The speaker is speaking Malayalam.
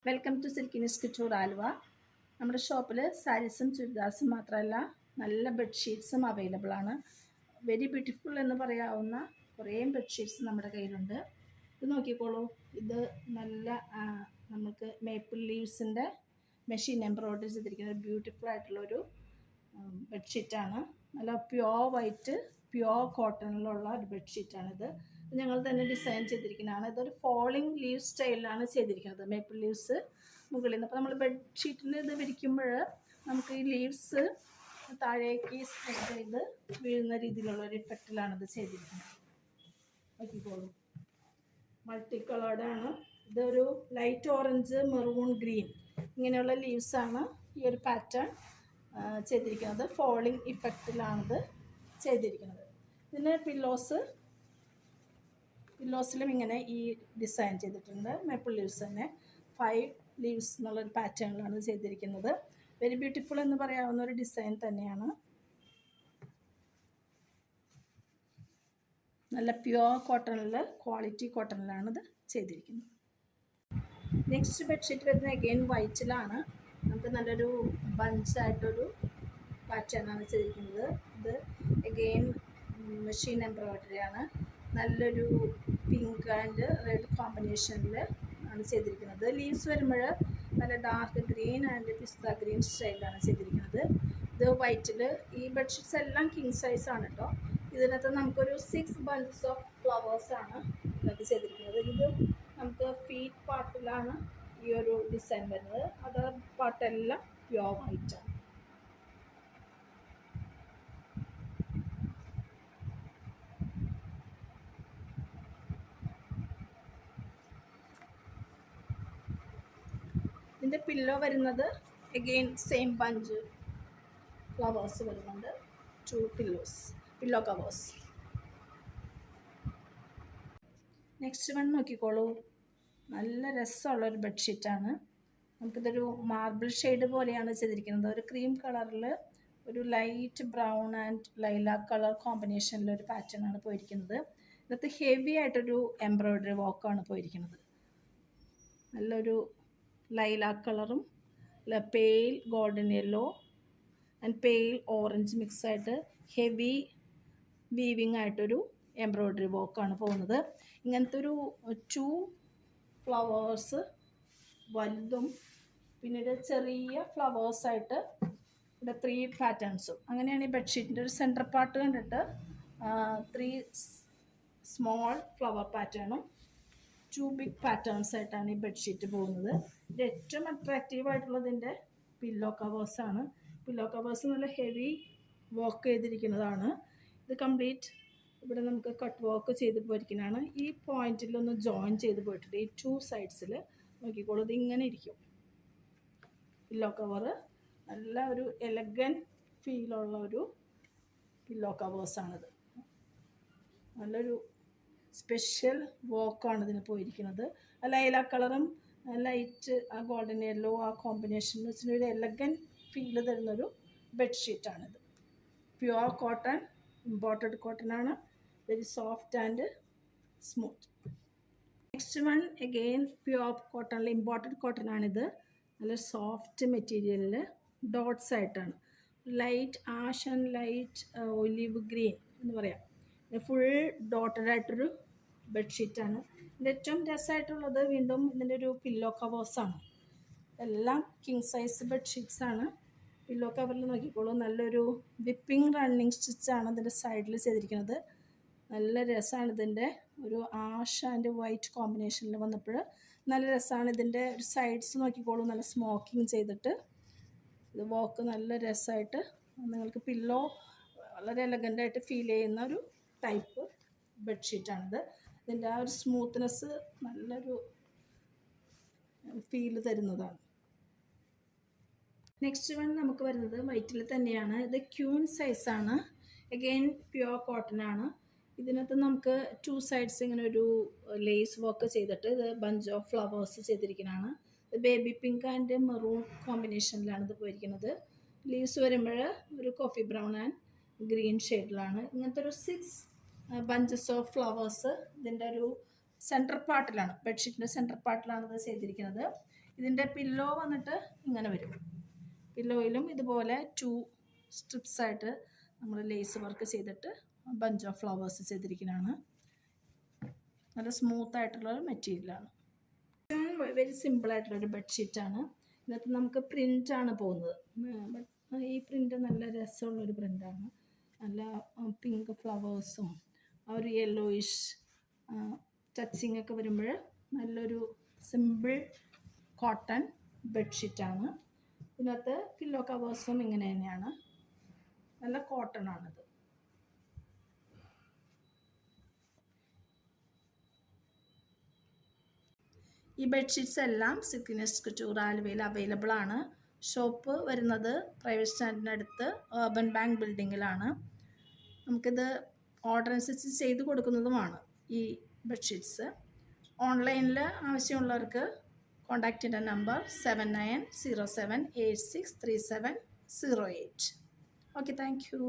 Welcome to Silkinis Kichur Aluva. നമ്മുടെ ഷോപ്പിൽ സാരീസും ചുരിദാർസും മാത്രമല്ല നല്ല ബെഡ്ഷീറ്റ്സും അവൈലബിൾ ആണ്. വെരി ബ്യൂട്ടിഫുൾ എന്ന് പറയാവുന്ന കുറേ ബെഡ്ഷീറ്റ്സ് നമ്മുടെ കയ്യിലുണ്ട്. ഇത് നോക്കിക്കോളൂ, ഇത് നല്ല നമുക്ക് മേപ്പിൾ ലീവ്സിൻ്റെ മെഷീൻ എംബ്രോയ്ഡറി ചെയ്തിരിക്കുന്ന ബ്യൂട്ടിഫുൾ ആയിട്ടുള്ളൊരു ബെഡ്ഷീറ്റാണ്. നല്ല പ്യുവർ വൈറ്റ് പ്യുവർ കോട്ടണിലുള്ള ഒരു ബെഡ്ഷീറ്റാണിത്. ഞങ്ങൾ തന്നെ ഡിസൈൻ ചെയ്തിരിക്കുന്നതാണ്. ഇതൊരു ഫോളിങ് ലീവ് സ്റ്റൈലിലാണ് ചെയ്തിരിക്കുന്നത്, മേപ്പിൾ ലീവ്സ് മുകളിൽ നിന്ന്. അപ്പോൾ നമ്മൾ ബെഡ്ഷീറ്റിൽ ഇത് വിരിക്കുമ്പോൾ നമുക്ക് ഈ ലീവ്സ് താഴേക്ക് സ്പ്രെഡ് ചെയ്ത് വീഴുന്ന രീതിയിലുള്ള ഒരു ഇഫക്റ്റിലാണ് ഇത് ചെയ്തിരിക്കുന്നത്. നോക്കിക്കോളൂ, മൾട്ടി കളേർഡാണ്. ഇതൊരു ലൈറ്റ് ഓറഞ്ച്, മെറൂൺ, ഗ്രീൻ ഇങ്ങനെയുള്ള ലീവ്സാണ് ഈ ഒരു പാറ്റേൺ ചെയ്തിരിക്കുന്നത്. ഫോളിങ് ഇഫക്റ്റിലാണിത് ചെയ്തിരിക്കുന്നത്. ഇതിന് പില്ലോസിലും ഇങ്ങനെ ഈ ഡിസൈൻ ചെയ്തിട്ടുണ്ട്. മേപ്പിൾ ലീവ്സ് തന്നെ 5 ലീവ്സ് എന്നുള്ളൊരു പാറ്റേണിലാണ് ചെയ്തിരിക്കുന്നത്. വെരി ബ്യൂട്ടിഫുൾ എന്ന് പറയാവുന്ന ഒരു ഡിസൈൻ തന്നെയാണ്. നല്ല പ്യുവർ കോട്ടണിൽ, ക്വാളിറ്റി കോട്ടണിലാണ് ഇത് ചെയ്തിരിക്കുന്നത്. നെക്സ്റ്റ് ബെഡ്ഷീറ്റ് വരുന്നത് അഗെയിൻ വൈറ്റിലാണ്. നമുക്ക് നല്ലൊരു ബഞ്ചായിട്ടൊരു പാറ്റേണാണ് ചെയ്തിരിക്കുന്നത്. ഇത് അഗെയിൻ മെഷീൻ എംബ്രോയ്ഡറിയാണ്. നല്ലൊരു പിങ്ക് ആൻഡ് റെഡ് കോമ്പിനേഷനിൽ ആണ് ചെയ്തിരിക്കുന്നത്. ലീവ്സ് വരുമ്പോൾ നല്ല dark green and pista green സ്റ്റൈലാണ് ചെയ്തിരിക്കുന്നത്. ഇത് വൈറ്റിൽ. ഈ ബെഡ്ഷീറ്റ്സ് എല്ലാം കിങ് സൈസാണ് കേട്ടോ. ഇതിനകത്ത് നമുക്കൊരു 6 ബഞ്ചസ് ഓഫ് ഫ്ലവേഴ്സാണ് ഇതിനകത്ത് ചെയ്തിരിക്കുന്നത്. ഇത് നമുക്ക് ഫീറ്റ് പാർട്ടിലാണ് ഈ ഒരു ഡിസൈൻ വരുന്നത്. അതർ പാർട്ടെല്ലാം പ്യുവർ വൈറ്റാണ്. ഇതിൻ്റെ പില്ലോ വരുന്നത് അഗെയിൻ സെയിം ബഞ്ച് ഫ്ലവേഴ്സ് വരുന്നുണ്ട്. 2 പില്ലോ കവേഴ്സ്. നെക്സ്റ്റ് വൺ നോക്കിക്കോളൂ, നല്ല രസമുള്ളൊരു ബെഡ്ഷീറ്റാണ്. നമുക്കിതൊരു മാർബിൾ ഷെയ്ഡ് പോലെയാണ് ചെയ്തിരിക്കുന്നത്. ഒരു ക്രീം കളറിൽ ഒരു light brown and lilac colour കോമ്പിനേഷനിലൊരു പാറ്റേണാണ് പോയിരിക്കുന്നത്. ഇതിനകത്ത് ഹെവി ആയിട്ടൊരു എംബ്രോയ്ഡറി വർക്കാണ് പോയിരിക്കുന്നത്. നല്ലൊരു ലൈലാക്ക് കളറും pale golden yellow and pale orange മിക്സായിട്ട് ഹെവി വീവിങ് ആയിട്ടൊരു എംബ്രോയ്ഡറി വർക്കാണ് പോകുന്നത്. ഇങ്ങനത്തെ ഒരു 2 ഫ്ലവേഴ്സ് വലുതും പിന്നീട് ചെറിയ ഫ്ലവേഴ്സായിട്ട് ഇവിടെ 3 പാറ്റേൺസും. അങ്ങനെയാണ് ഈ ബെഡ്ഷീറ്റിൻ്റെ ഒരു സെൻറ്റർ പാർട്ട് കണ്ടിട്ട് 3 സ്മോൾ ഫ്ലവർ പാറ്റേണും 2 ബിഗ് പാറ്റേൺസ് ആയിട്ടാണ് ഈ ബെഡ്ഷീറ്റ് പോകുന്നത്. ഇത് ഏറ്റവും അട്രാക്റ്റീവായിട്ടുള്ളതിൻ്റെ പില്ലോ കവേഴ്സാണ്. പില്ലോ കവേഴ്സ് നല്ല ഹെവി വർക്ക് ചെയ്തിരിക്കുന്നതാണ്. ഇത് കംപ്ലീറ്റ് ഇവിടെ നമുക്ക് കട്ട് വർക്ക് ചെയ്ത് പോയിരിക്കുന്നതാണ്. ഈ പോയിന്റിലൊന്ന് ജോയിൻ ചെയ്ത് പോയിട്ടുണ്ട്. ഈ 2 സൈഡ്സിൽ നോക്കിക്കോളൂ, ഇത് ഇങ്ങനെ ഇരിക്കും. പില്ലോ കവറ് നല്ല ഒരു എലഗൻറ്റ് ഫീലുള്ള ഒരു പില്ലോ കവേഴ്സാണിത്. നല്ലൊരു സ്പെഷ്യൽ വർക്കാണ് ഇതിന് പോയിരിക്കുന്നത്. ലൈലാക്ക് കളറും ലൈറ്റ് ആ ഗോൾഡൻ യെല്ലോ ആ കോമ്പിനേഷൻ വെച്ചിട്ട് ഒരു എലഗൻറ്റ് ഫീല് തരുന്നൊരു ബെഡ്ഷീറ്റാണിത്. പ്യുവർ കോട്ടൺ, ഇമ്പോർട്ടഡ് കോട്ടൺ ആണ്. Very soft and smooth. Next one again pure കോട്ടണിൽ ഇമ്പോർട്ടഡ് കോട്ടൺ ആണിത്. നല്ല സോഫ്റ്റ് മെറ്റീരിയലിൽ ഡോട്ട്സ് ആയിട്ടാണ്. Light ash and light olive green എന്ന് പറയാം. ഫുൾ ഡോട്ടഡ് ആയിട്ടൊരു ബെഡ്ഷീറ്റാണ്. ഇതിൻ്റെ ഏറ്റവും രസമായിട്ടുള്ളത് വീണ്ടും ഇതിൻ്റെ ഒരു പില്ലോ കവേഴ്സാണ്. എല്ലാം കിങ് സൈസ് ബെഡ്ഷീറ്റ്സാണ്. പില്ലോ കവറിൽ നോക്കിക്കോളൂ, നല്ലൊരു വിപ്പിംഗ് റണ്ണിങ് സ്റ്റിച്ചാണ് ഇതിൻ്റെ സൈഡിൽ ചെയ്തിരിക്കുന്നത്. നല്ല രസമാണ്. ഇതിൻ്റെ ഒരു ആഷ് ആൻഡ് വൈറ്റ് കോമ്പിനേഷനിൽ വന്നപ്പോൾ നല്ല രസമാണ്. ഇതിൻ്റെ ഒരു സൈഡ്സ് നോക്കിക്കോളൂ, നല്ല സ്മോക്കിങ് ചെയ്തിട്ട് ഇത് വർക്ക് നല്ല രസമായിട്ട് നിങ്ങൾക്ക് പില്ലോ വളരെ എലഗൻ്റായിട്ട് ഫീൽ ചെയ്യുന്ന ഒരു ടൈപ്പ് ബെഡ്ഷീറ്റാണിത്. ഇതിൻ്റെ ആ ഒരു സ്മൂത്ത്നെസ് നല്ലൊരു ഫീല് തരുന്നതാണ്. നെക്സ്റ്റ് വൺ നമുക്ക് വരുന്നത് വൈറ്റിൽ തന്നെയാണ്. ഇത് ക്യൂൻ സൈസാണ്. അഗെയിൻ പ്യുവർ കോട്ടൺ ആണ്. ഇതിനകത്ത് നമുക്ക് 2 സൈഡ്സ് ഇങ്ങനെ ഒരു ലേസ് വർക്ക് ചെയ്തിട്ട് ഇത് ബഞ്ച് ഓഫ് ഫ്ലവേഴ്സ് ചെയ്തിരിക്കുന്നതാണ്. ഇത് ബേബി പിങ്ക് ആൻഡ് മെറൂൺ കോമ്പിനേഷനിലാണ് ഇത് പോയിരിക്കുന്നത്. ലീവ്സ് വരുമ്പോൾ ഒരു കോഫി ബ്രൗൺ ആൻഡ് ഗ്രീൻ ഷെയ്ഡിലാണ്. ഇങ്ങനത്തെ ഒരു 6 ബഞ്ചസ് ഓഫ് ഫ്ലവേഴ്സ് ഇതിൻ്റെ ഒരു സെൻറ്റർ പാർട്ടിലാണ്, ബെഡ്ഷീറ്റിൻ്റെ സെൻറ്റർ പാർട്ടിലാണ് ഇത് ചെയ്തിരിക്കുന്നത്. ഇതിൻ്റെ പില്ലോ വന്നിട്ട് ഇങ്ങനെ വരും. പില്ലോയിലും ഇതുപോലെ 2 സ്ട്രിപ്സ് ആയിട്ട് നമ്മൾ ലേസ് വർക്ക് ചെയ്തിട്ട് ബഞ്ച് ഓഫ് ഫ്ലവേഴ്സ് ചെയ്തിരിക്കുന്നതാണ്. നല്ല സ്മൂത്ത് ആയിട്ടുള്ളൊരു മെറ്റീരിയലാണ്. വെരി സിമ്പിളായിട്ടുള്ളൊരു ബെഡ്ഷീറ്റാണ്. ഇതിനകത്ത് നമുക്ക് പ്രിൻ്റാണ് പോകുന്നത്. ഈ പ്രിൻ്റ് നല്ല രസമുള്ളൊരു പ്രിൻ്റാണ്. നല്ല പിങ്ക് ഫ്ലവേഴ്സും ആ ഒരു യെല്ലോയിഷ് ടച്ചിങ് ഒക്കെ വരുമ്പോൾ നല്ലൊരു സിമ്പിൾ കോട്ടൺ ബെഡ്ഷീറ്റാണ്. ഇതിനകത്ത് പില്ലോ കവേഴ്സും ഇങ്ങനെ തന്നെയാണ്. നല്ല കോട്ടൺ ആണിത്. ഈ ബെഡ്ഷീറ്റ്സ് എല്ലാം സിൽക്ക് നെസ്റ്റ് കൗച്ചൂർ ആലുവയിൽ അവൈലബിൾ ആണ്. ഷോപ്പ് വരുന്നത് പ്രൈവറ്റ് സ്റ്റാൻഡിനടുത്ത് അർബൻ ബാങ്ക് ബിൽഡിങ്ങിലാണ്. നമുക്കിത് ഓർഡർ അനുസരിച്ച് ചെയ്ത് കൊടുക്കുന്നതുമാണ് ഈ ബെഡ്ഷീറ്റ്സ്. ഓൺലൈനിൽ ആവശ്യമുള്ളവർക്ക് കോൺടാക്റ്റ് ചെയ്യേണ്ട നമ്പർ 7907863708. Okay, thank you.